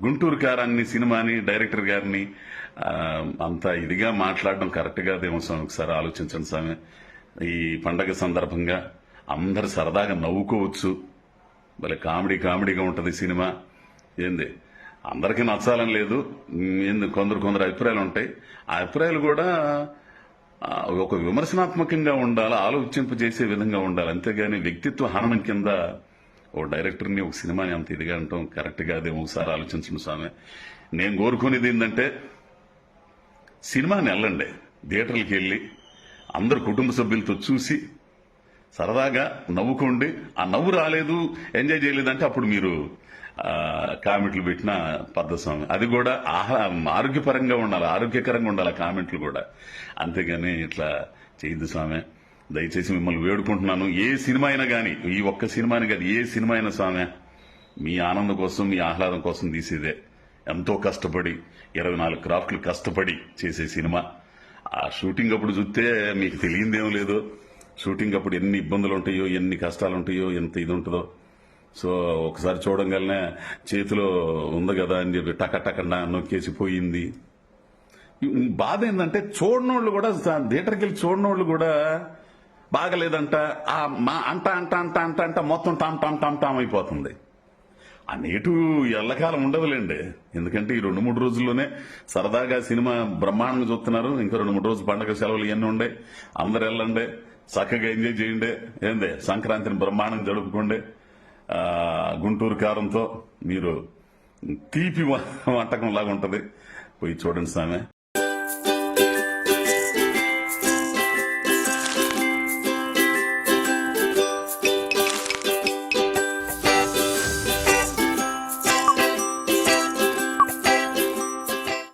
గుంటూరు కారాన్ని సినిమాని డైరెక్టర్ గారిని అంత ఇదిగా మాట్లాడడం కరెక్ట్ కాదేమో స్వామి, ఒకసారి ఆలోచించండి స్వామి. ఈ పండగ సందర్భంగా అందరు సరదాగా నవ్వుకోవచ్చు, భలే కామెడీగా ఉంటది సినిమా. ఏంది అందరికీ నచ్చాలని లేదు, ఏంది కొందరు అభిప్రాయాలు ఉంటాయి. ఆ అభిప్రాయాలు కూడా ఒక విమర్శనాత్మకంగా ఉండాలి, ఆలోచింపజేసే విధంగా ఉండాలి. అంతేగాని వ్యక్తిత్వ హననం కింద ఓ డైరెక్టర్ని ఒక సినిమాని అంత ఇదిగా అంటాం కరెక్ట్ కాదేమో, ఒకసారి ఆలోచించండి స్వామి. నేను కోరుకునేది ఏంటంటే సినిమాని వెళ్ళండి, థియేటర్లకి వెళ్ళి అందరు కుటుంబ సభ్యులతో చూసి సరదాగా నవ్వుకోండి. ఆ నవ్వు రాలేదు, ఎంజాయ్ చేయలేదంటే అప్పుడు మీరు కామెంట్లు పెట్టిన పద్ధతి స్వామి. అది కూడా ఆరోగ్యపరంగా ఉండాలి, ఆరోగ్యకరంగా ఉండాలి కామెంట్లు కూడా. అంతేగాని ఇట్లా చేయద్దు స్వామి. దయచేసి మిమ్మల్ని వేడుకుంటున్నాను. ఏ సినిమా అయినా కానీ, ఈ ఒక్క సినిమాని కాదు, ఏ సినిమా అయినా స్వామి మీ ఆనందం కోసం, మీ ఆహ్లాదం కోసం తీసేదే. ఎంతో కష్టపడి 24 క్రాఫ్ట్లు కష్టపడి చేసే సినిమా. ఆ షూటింగ్ అప్పుడు చూస్తే మీకు తెలియందేం లేదు. షూటింగ్ అప్పుడు ఎన్ని ఇబ్బందులు ఉంటాయో, ఎన్ని కష్టాలు ఉంటాయో, ఎంత ఇది ఉంటుందో. సో ఒకసారి చూడంగానే చేతిలో ఉంది కదా అని చెప్పి టకటకన్నా నొక్కేసి పోయింది. బాధ ఏంటంటే చూడనోళ్ళు కూడా, థియేటర్కి వెళ్ళి చూడనోళ్ళు కూడా బాగలేదంట అంట మొత్తం టామ్ అయిపోతుంది. ఆ నేటు ఎల్లకాలం ఉండదులేండి. ఎందుకంటే ఈ 2-3 రోజుల్లోనే సరదాగా సినిమా బ్రహ్మాండంగా చూస్తున్నారు. ఇంకా 2-3 రోజులు పండగ సెలవులు ఇవన్నీ ఉండే. అందరు వెళ్ళండి, చక్కగా ఎంజాయ్ చేయండి. ఏందే సంక్రాంతిని బ్రహ్మాండంగా జరుపుకోండి. గుంటూరు కారంతో మీరు తీపి వంటకం లాగా ఉంటది, పోయి చూడండి స్వామి.